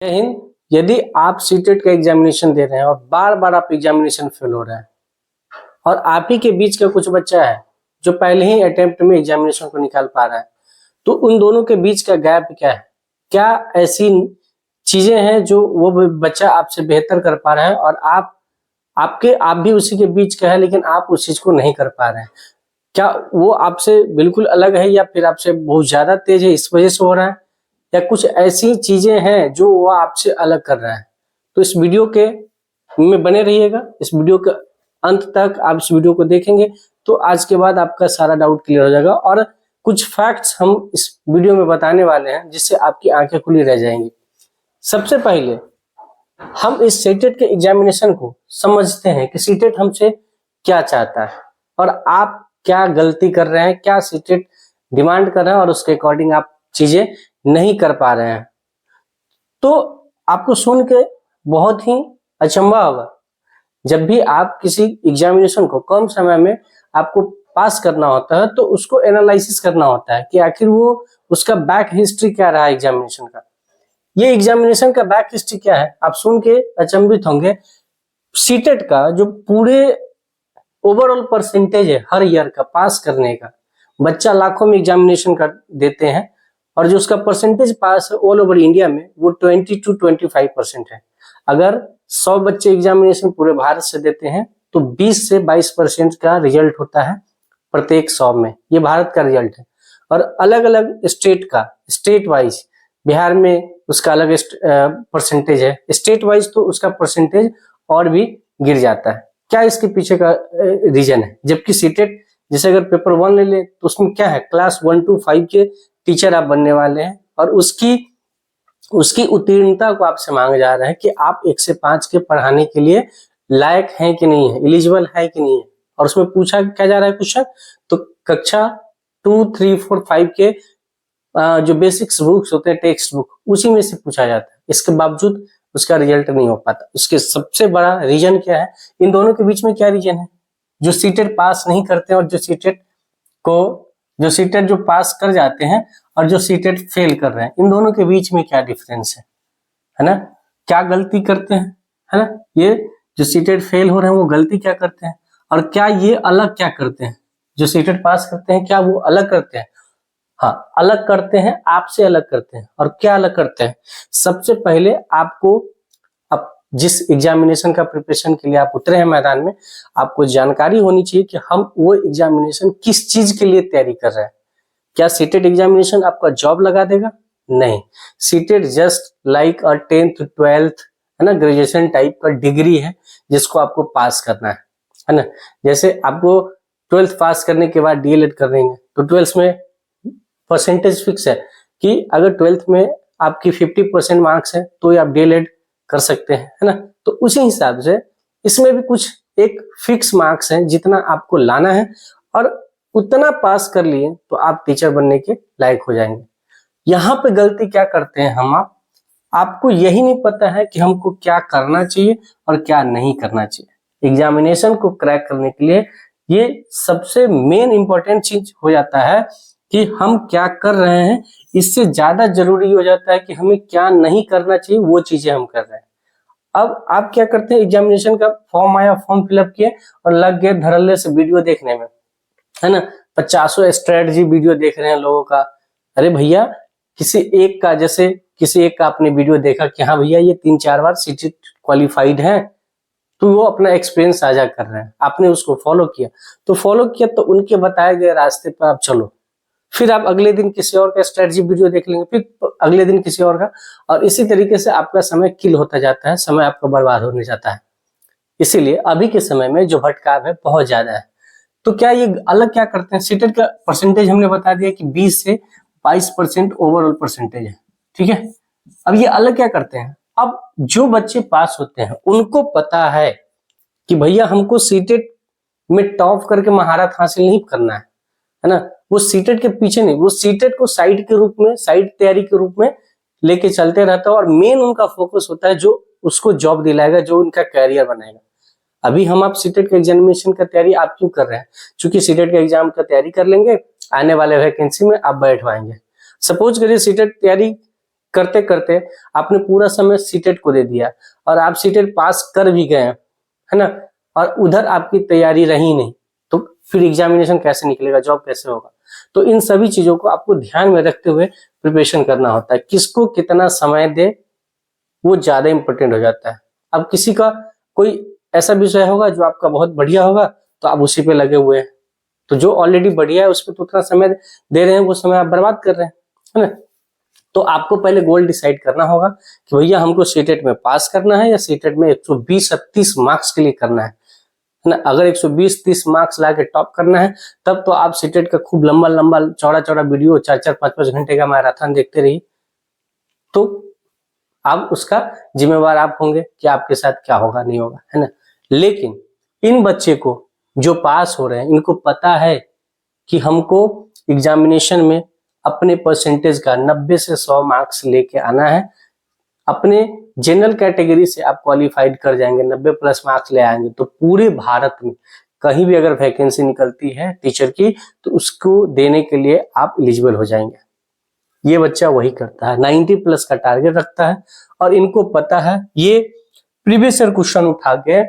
जय हिंद। यदि आप सीटेट का एग्जामिनेशन दे रहे हैं और बार बार आप एग्जामिनेशन फेल हो रहे हैं और आप ही के बीच का कुछ बच्चा है जो पहले ही अटेम्प्ट में एग्जामिनेशन को निकाल पा रहा है, तो उन दोनों के बीच का गैप क्या है? क्या ऐसी चीजें हैं जो वो बच्चा आपसे बेहतर कर पा रहा है और आप भी उसी के बीच का है लेकिन आप उस चीज को नहीं कर पा रहे हैं? क्या वो आपसे बिल्कुल अलग है या फिर आपसे बहुत ज्यादा तेज है इस वजह से हो रहा है, या कुछ ऐसी चीजें हैं जो वो आपसे अलग कर रहा है? तो इस वीडियो के में बने रहिएगा। इस वीडियो के अंत तक आप इस वीडियो को देखेंगे तो आज के बाद आपका सारा डाउट क्लियर हो जाएगा और कुछ फैक्ट्स हम इस वीडियो में बताने वाले हैं जिससे आपकी आंखें खुली रह जाएंगी। सबसे पहले हम इस सीटेट के एग्जामिनेशन को समझते हैं कि सीटेट हमसे क्या चाहता है और आप क्या गलती कर रहे हैं, क्या सीटेट डिमांड कर रहे हैं और उसके अकॉर्डिंग आप चीजें नहीं कर पा रहे हैं। तो आपको सुन के बहुत ही अचंभा होगा, जब भी आप किसी एग्जामिनेशन को कम समय में आपको पास करना होता है तो उसको एनालिसिस करना होता है कि आखिर वो उसका बैक हिस्ट्री क्या रहा एग्जामिनेशन का। ये एग्जामिनेशन का बैक हिस्ट्री क्या है आप सुन के अचंभित होंगे। सीटेट का जो पूरे ओवरऑल परसेंटेज है हर ईयर का पास करने का, बच्चा लाखों में एग्जामिनेशन कर देते हैं और जो उसका परसेंटेज पास है ऑल ओवर इंडिया में वो 20 to 25% है। अगर 100 बच्चे एग्जामिनेशन पूरे भारत से देते हैं तो 20 से 22% का रिजल्ट होता है प्रत्येक 100 में। ये भारत का रिजल्ट है और अलग अलग स्टेट का, स्टेट वाइज बिहार में उसका अलग परसेंटेज है, स्टेट वाइज तो उसका परसेंटेज और भी गिर जाता है। क्या इसके पीछे का रीजन है? जबकि सीटेट जैसे अगर पेपर 1 ले ले तो उसमें क्या है, क्लास 1 to 5 के टीचर आप बनने वाले हैं और उसकी उत्तीर्णता को आपसे मांगा जा रहा है कि आप 1 से 5 के पढ़ाने के लिए लायक हैं कि नहीं है, एलिजिबल है कि नहीं है। और उसमें पूछा क्या जा रहा है क्वेश्चन, तो कक्षा 2, 3, 4, 5 के जो बेसिक्स बुक्स होते हैं, टेक्स्ट बुक, उसी में से पूछा जाता है। इसके बावजूद उसका रिजल्ट नहीं हो पाता। उसके सबसे बड़ा रीजन क्या है? इन दोनों के बीच में क्या रीजन है? जो सीटेट पास नहीं करते और जो सीटेट जो पास कर जाते हैं और जो सीटेट फेल कर रहे हैं, इन दोनों के बीच में क्या डिफरेंस है ना? क्या गलती करते हैं, है ना? ये जो सीटेट फेल हो रहे हैं वो गलती क्या करते हैं और क्या ये अलग क्या करते हैं? जो सीटेट पास करते हैं क्या वो अलग करते हैं? हाँ, अलग करते हैं, आपसे अलग करते हैं। और क्या अलग करते हैं? सबसे पहले आपको अब जिस एग्जामिनेशन का प्रिपरेशन के लिए आप उतरे हैं मैदान में, आपको जानकारी होनी चाहिए कि हम वो एग्जामिनेशन किस चीज के लिए तैयारी कर रहे हैं। क्या सीटेट एग्जामिनेशन आपका जॉब लगा देगा? नहीं। CTET just like 10th 12th है ना, ग्रेजुएशन टाइप का डिग्री है जिसको आपको पास करना है ना। जैसे आपको 12th पास करने के बाद डीएलएड कर देंगे तो 12th में परसेंटेज फिक्स है कि अगर 12th में आपकी 50% मार्क्स है तो ही आप डीएलएड कर सकते हैं, है ना। तो उसी हिसाब से इसमें भी कुछ एक फिक्स मार्क्स है जितना आपको लाना है और उतना पास कर लिए तो आप टीचर बनने के लायक हो जाएंगे। यहाँ पे गलती क्या करते हैं हम, आपको यही नहीं पता है कि हमको क्या करना चाहिए और क्या नहीं करना चाहिए। एग्जामिनेशन को क्रैक करने के लिए ये सबसे मेन इंपॉर्टेंट चीज हो जाता है कि हम क्या कर रहे हैं। इससे ज्यादा जरूरी हो जाता है कि हमें क्या नहीं करना चाहिए, वो चीजें हम कर रहे हैं। अब आप क्या करते हैं, एग्जामिनेशन का फॉर्म आया, फॉर्म फिलअप किए और लग गए धड़ल्ले से वीडियो देखने में, है ना। 50 स्ट्रेटजी वीडियो देख रहे हैं लोगों का। अरे भैया, किसी एक का आपने वीडियो देखा कि हाँ भैया ये 3-4 बार सीटेट क्वालिफाइड है, तो वो अपना एक्सपीरियंस साझा कर रहे हैं, आपने उसको फॉलो किया तो उनके बताए गए रास्ते पर आप चलो। फिर आप अगले दिन किसी और का स्ट्रेटजी वीडियो देख लेंगे, फिर अगले दिन किसी और का, और इसी तरीके से आपका समय किल होता जाता है, समय आपका बर्बाद होने जाता है। इसीलिए अभी के समय में जो भटकाव है बहुत ज्यादा है। तो क्या ये अलग क्या करते हैं? सीटेट का परसेंटेज हमने बता दिया कि 20 से 22% ओवरऑल परसेंटेज है, ठीक है। अब ये अलग क्या करते हैं? अब जो बच्चे पास होते हैं उनको पता है कि भैया हमको सीटेट में टॉप करके महारत हासिल नहीं करना है ना। वो सीटेट के पीछे नहीं, वो सीटेट को साइड के रूप में, साइड तैयारी के रूप में लेके चलते रहता है और मेन उनका फोकस होता है जो उसको जॉब दिलाएगा, जो उनका कैरियर बनाएगा। अभी हम आप सीटेट के एग्जामिनेशन का तैयारी आप क्यों कर रहे हैं? क्योंकि सीटेट के एग्जाम का तैयारी कर लेंगे, आने वाले वैकेंसी में आप बैठ पाएंगे। सपोज करिए सीटेट तैयारी करते करते आपने पूरा समय सीटेट को दे दिया और आप सीटेट पास कर भी गए, है ना, और उधर आपकी तैयारी रही नहीं, तो फिर एग्जामिनेशन कैसे निकलेगा, जॉब कैसे होगा। तो इन सभी चीजों को आपको ध्यान में रखते हुए प्रिपरेशन करना होता है। किसको कितना समय दे वो ज्यादा इंपॉर्टेंट हो जाता है। अब किसी का कोई ऐसा विषय होगा जो आपका बहुत बढ़िया होगा तो आप उसी पे लगे हुए हैं, तो जो ऑलरेडी बढ़िया है उस पर तो उतना समय दे रहे हैं, वो समय आप बर्बाद कर रहे हैं, है ना। तो आपको पहले गोल डिसाइड करना होगा कि भैया हमको सीटेट में पास करना है या सीटेट में 120 या 30 मार्क्स के लिए करना है ना। अगर 120-30 मार्क्स ला के टॉप करना है तब तो आप सीटेट का खूब लंबा लंबा चौड़ा चौड़ा वीडियो 4-4 5-5 घंटे का मैराथन देखते रहिए, तो आप उसका जिम्मेवार आप होंगे कि आपके साथ क्या होगा नहीं होगा, है ना। लेकिन इन बच्चे को जो पास हो रहे हैं इनको पता है कि हमको एग्जामिनेशन में अपने परसेंटेज का 90 से 100 मार्क्स लेके आना है। अपने जनरल कैटेगरी से आप क्वालिफाइड कर जाएंगे, 90 प्लस मार्क्स ले आएंगे, तो पूरे भारत में कहीं भी अगर वैकेंसी निकलती है टीचर की तो उसको देने के लिए आप एलिजिबल हो जाएंगे। ये बच्चा वही करता है, 90 प्लस का टारगेट रखता है और इनको पता है, ये प्रीवियस ईयर क्वेश्चन उठा के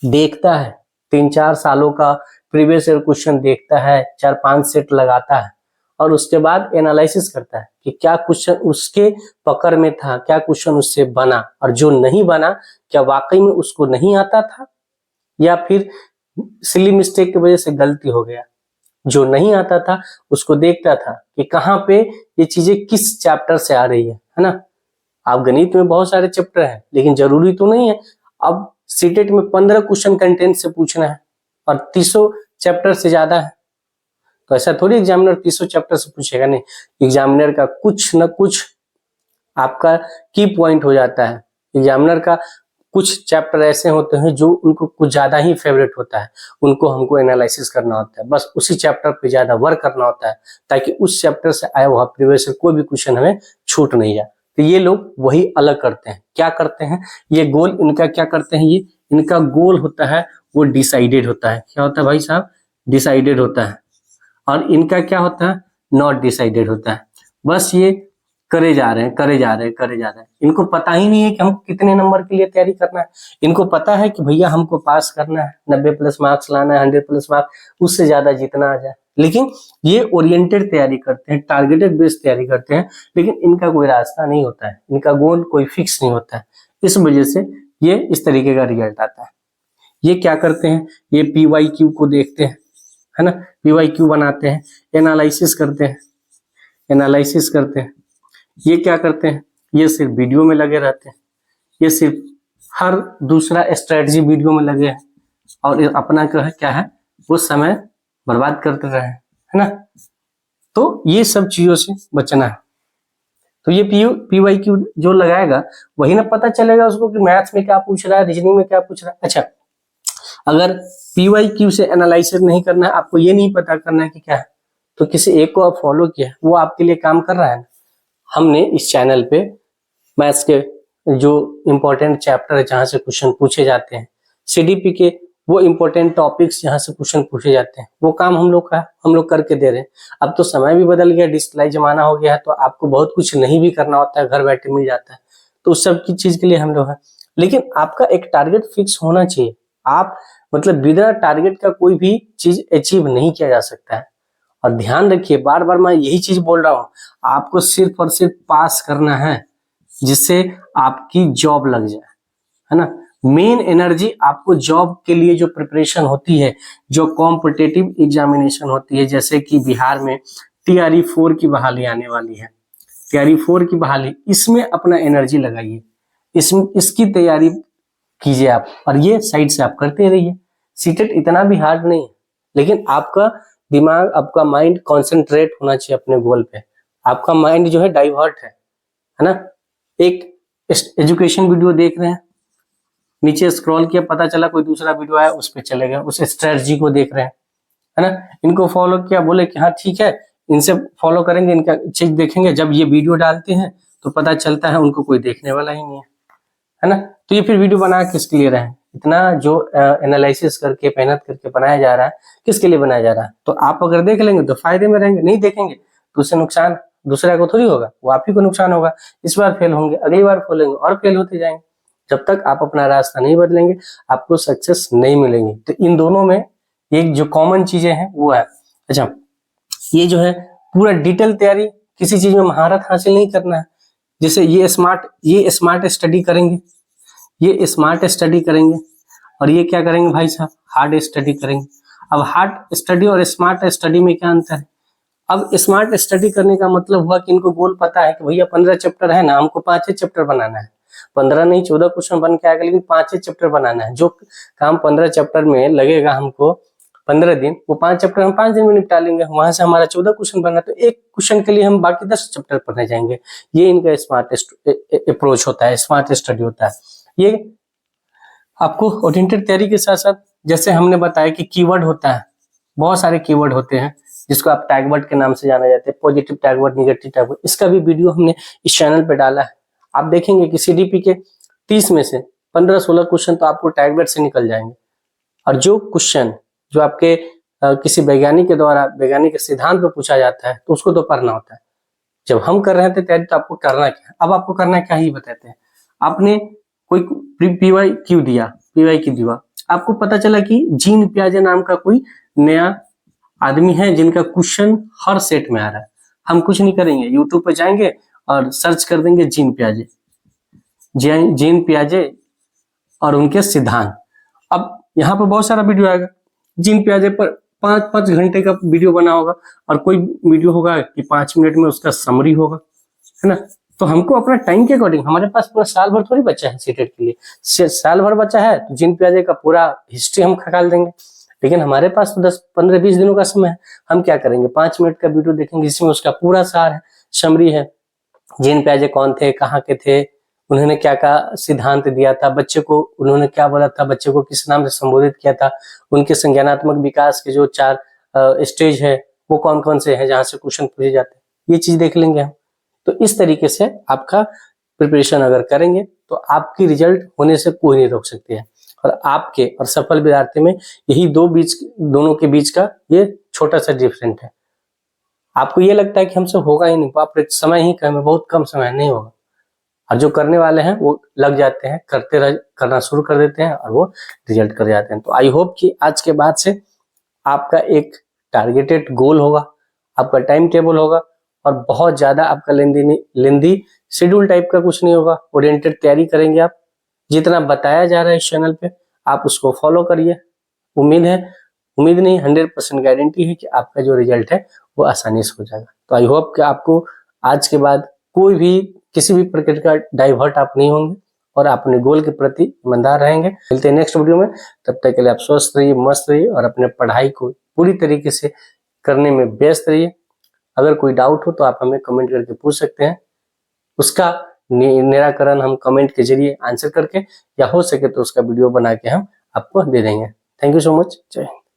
देखता है, 3-4 सालों का प्रीवियस ईयर क्वेश्चन देखता है, 4-5 सेट लगाता है और उसके बाद एनालिसिस करता है कि क्या क्वेश्चन उसके पकड़ में था, क्या क्वेश्चन उससे बना, और जो नहीं बना क्या वाकई में उसको नहीं आता था या फिर सिली मिस्टेक की वजह से गलती हो गया। जो नहीं आता था उसको देखता था कि कहाँ पे ये चीजें किस चैप्टर से आ रही है ना। आप गणित में बहुत सारे चैप्टर हैं लेकिन जरूरी तो नहीं है अब सीटेट में 15 क्वेश्चन कंटेंट से पूछना है और 300 चैप्टर से ज्यादा है, तो ऐसा थोड़ी एग्जामिनर 300 चैप्टर से पूछेगा, नहीं, एग्जामिनर का कुछ न कुछ आपका की पॉइंट हो जाता है। एग्जामिनर का कुछ चैप्टर ऐसे होते हैं जो उनको कुछ ज्यादा ही फेवरेट होता है, उनको हमको एनालिसिस करना होता है, बस उसी चैप्टर पे ज्यादा वर्क करना होता है ताकि उस चैप्टर से आया हुआ प्रीवियस कोई भी क्वेश्चन हमें छूट नहीं जाए। तो ये लोग वही अलग करते हैं। क्या करते हैं, ये गोल इनका क्या करते हैं, ये इनका गोल होता है वो डिसाइडेड होता है। क्या होता है भाई साहब, डिसाइडेड होता है। और इनका क्या होता है, नॉट डिसाइडेड होता है। बस ये करे जा रहे हैं, करे जा रहे हैं, करे जा रहे हैं। इनको पता ही नहीं है कि हमको कितने नंबर के लिए तैयारी करना है। इनको पता है कि भैया हमको पास करना है, 90 प्लस मार्क्स लाना है, 100 प्लस मार्क्स, उससे ज्यादा जितना आ जाए। लेकिन ये ओरिएंटेड तैयारी करते हैं, टारगेटेड बेस्ड तैयारी करते हैं, लेकिन इनका कोई रास्ता नहीं होता है, इनका गोल कोई फिक्स नहीं होता है। इस वजह से ये इस तरीके का रिजल्ट आता है। ये क्या करते हैं, ये PYQ को देखते हैं, है ना, PYQ बनाते हैं, एनालिसिस करते हैं, एनालिसिस करते हैं। ये क्या करते हैं, ये सिर्फ वीडियो में लगे रहते हैं, ये सिर्फ हर दूसरा स्ट्रेटजी वीडियो में लगे हैं और अपना क्या है वो समय बर्बाद करते रहे, है ना। तो ये सब चीजों से बचना है। तो ये PYQ जो लगाएगा वही ना पता चलेगा उसको कि मैथ्स में क्या पूछ रहा है, रीजनिंग में क्या पूछ रहा है। अच्छा, अगर PYQ से एनालिसिस नहीं करना है, आपको ये नहीं पता करना है कि क्या है, तो किसी एक को आप फॉलो किया, वो आपके लिए काम कर रहा है ना। हमने इस चैनल पे मैथ्स के जो इम्पोर्टेंट चैप्टर है जहां से क्वेश्चन पूछे जाते हैं, CDP के वो इम्पोर्टेंट टॉपिक्स जहां से क्वेश्चन पूछे जाते हैं, वो काम हम लोग करके दे रहे हैं। अब तो समय भी बदल गया, डिजिटलाइज जमाना हो गया है, तो आपको बहुत कुछ नहीं भी करना होता है, घर बैठे मिल जाता है। तो उस सब की चीज के लिए हम लोग हैं, लेकिन आपका एक टारगेट फिक्स होना चाहिए। आप मतलब बिना टारगेट का कोई भी चीज अचीव नहीं किया जा सकता है। और ध्यान रखिए, बार बार मैं यही चीज बोल रहा हूँ, आपको सिर्फ और सिर्फ पास करना है जिससे आपकी जॉब लग जाए, है ना। मेन एनर्जी आपको जॉब के लिए जो प्रिपरेशन होती है, जो कॉम्पिटिटिव एग्जामिनेशन होती है, जैसे कि बिहार में TRE 4 की बहाली आने वाली है, TRE 4 की बहाली, इसमें अपना एनर्जी लगाइए, इसकी तैयारी कीजिए आप, और ये साइड से आप करते रहिए। सीटेट इतना भी हार्ड नहीं है, लेकिन आपका दिमाग, आपका माइंड कॉन्सेंट्रेट होना चाहिए अपने गोल पे। आपका माइंड जो है डाइवर्ट है ना। एक एजुकेशन वीडियो देख रहे हैं, नीचे स्क्रॉल किया, पता चला कोई दूसरा वीडियो आया, उस पर चले गए, उस स्ट्रेटजी को देख रहे हैं, है ना। इनको फॉलो किया, बोले कि हाँ ठीक है, इनसे फॉलो करेंगे, इनका चीज देखेंगे। जब ये वीडियो डालते हैं तो पता चलता है उनको कोई देखने वाला ही नहीं है ना। तो ये फिर वीडियो बना किसके लिए रहे हैं, इतना जो एनालिसिस करके मेहनत करके बनाया जा रहा है, किसके लिए बनाया जा रहा है। तो आप अगर देख लेंगे तो फायदे में रहेंगे, नहीं देखेंगे तो उससे नुकसान दूसरा को थोड़ी होगा, वो आप ही को नुकसान होगा। इस बार फेल होंगे, अगली बार फेल होंगे और फेल होते जाएंगे। जब तक आप अपना रास्ता नहीं बदलेंगे आपको सक्सेस नहीं मिलेंगी। तो इन दोनों में एक जो कॉमन चीजें हैं वो है, अच्छा ये जो है पूरा डिटेल तैयारी, किसी चीज में महारत हासिल नहीं करना है। जैसे ये स्मार्ट स्टडी करेंगे, ये स्मार्ट स्टडी करेंगे और ये क्या करेंगे भाई साहब, हार्ड स्टडी करेंगे। अब हार्ड स्टडी और स्मार्ट स्टडी में क्या अंतर है? अब स्मार्ट स्टडी करने का मतलब हुआ कि इनको गोल पता है कि भैया 15 चैप्टर है ना, हमको 5 चैप्टर बनाना है। 15 नहीं 14 क्वेश्चन बन के आएगा, लेकिन 5 चैप्टर बनाना है। जो काम 15 चैप्टर में लगेगा हमको 15 दिन, वो 5 चैप्टर हम 5 दिन में निपटा लेंगे। वहां से हमारा 14 क्वेश्चन बनना, तो एक क्वेश्चन के लिए हम बाकी 10 चैप्टर पढ़ने जाएंगे। ये इनका स्मार्ट अप्रोच होता है, स्मार्ट स्टडी होता है। ये आपको ओरिएंटेड तैयारी के साथ साथ, जैसे हमने बताया कि कीवर्ड होता है, बहुत सारे कीवर्ड होते हैं जिसको आप टैगवर्ड के नाम से जाना जाते हैं, पॉजिटिव टैगवर्ड, निगेटिव टैगवर्ड। इसका भी वीडियो हमने इस चैनल पे डाला है। आप देखेंगे कि सीडीपी के 30 में से 15-16 क्वेश्चन तो आपको टैगवर्ड से निकल जाएंगे। और जो क्वेश्चन जो आपके किसी वैज्ञानिक के द्वारा वैज्ञानिक सिद्धांत पे पूछा जाता है तो उसको तो पढ़ना होता है। जब हम कर रहे थे तैयारी तो आपको करना क्या, अब आपको करना क्या ही बताते हैं। आपने कोई पीवाईक्यू दिया, आपको पता चला कि जीन पियाजे नाम का कोई नया आदमी है जिनका क्वेश्चन हर सेट में आ रहा है। हम कुछ नहीं करेंगे, यूट्यूब पे जाएंगे और सर्च कर देंगे जीन पियाजे और उनके सिद्धांत। अब यहाँ पर बहुत सारा वीडियो आएगा, जीन पियाजे पर 5-5 घंटे का वीडियो बना होगा, और कोई वीडियो होगा कि 5 मिनट में उसका समरी होगा, है ना। तो हमको अपना टाइम के अकॉर्डिंग, हमारे पास पूरा साल भर थोड़ी बचा है सीटेट के लिए। साल भर बचा है तो जीन पियाजे का पूरा हिस्ट्री हम खंगाल देंगे, लेकिन हमारे पास तो 10-15-20 दिनों का समय है। हम क्या करेंगे, 5 मिनट का वीडियो देखेंगे जिसमें उसका पूरा सार है, समरी है। जीन पियाजे कौन थे, कहाँ के थे, उन्होंने क्या क्या सिद्धांत दिया था, बच्चे को उन्होंने क्या बोला था, बच्चे को किस नाम से संबोधित किया था, उनके संज्ञानात्मक विकास के जो 4 स्टेज है वो कौन कौन से हैं जहां से क्वेश्चन पूछे जाते हैं, ये चीज देख लेंगे हम। तो इस तरीके से आपका प्रिपरेशन अगर करेंगे तो आपकी रिजल्ट होने से कोई नहीं रोक सकते हैं। और आपके और सफल विद्यार्थी में यही दोनों के बीच का ये छोटा सा डिफरेंट है। आपको ये लगता है कि हमसे होगा ही नहीं, बाप रे समय ही कम है, बहुत कम समय, नहीं होगा। और जो करने वाले हैं वो लग जाते हैं, करना शुरू कर देते हैं और वो रिजल्ट कर जाते हैं। तो आई होप कि आज के बाद से आपका एक टारगेटेड गोल होगा, आपका टाइम टेबल होगा, और बहुत ज्यादा आपका लेंदी शेड्यूल टाइप का कुछ नहीं होगा। ओरिएंटेड तैयारी करेंगे आप, जितना बताया जा रहा है इस चैनल पे आप उसको फॉलो करिए। उम्मीद नहीं 100% गारंटी है कि आपका जो रिजल्ट है वो आसानी से हो जाएगा। तो आई होप कि आपको आज के बाद कोई भी किसी भी प्रकार का डाइवर्ट आप नहीं होंगे और आप अपने गोल के प्रति ईमानदार रहेंगे। मिलते हैं नेक्स्ट वीडियो में, तब तक के लिए आप स्वस्थ रहिए, मस्त रहिए और अपने पढ़ाई को पूरी तरीके से करने में व्यस्त रहिए। अगर कोई डाउट हो तो आप हमें कमेंट करके पूछ सकते हैं, उसका निराकरण हम कमेंट के जरिए आंसर करके, या हो सके तो उसका वीडियो बना के हम आपको दे देंगे। Thank you so much. जय हिंद।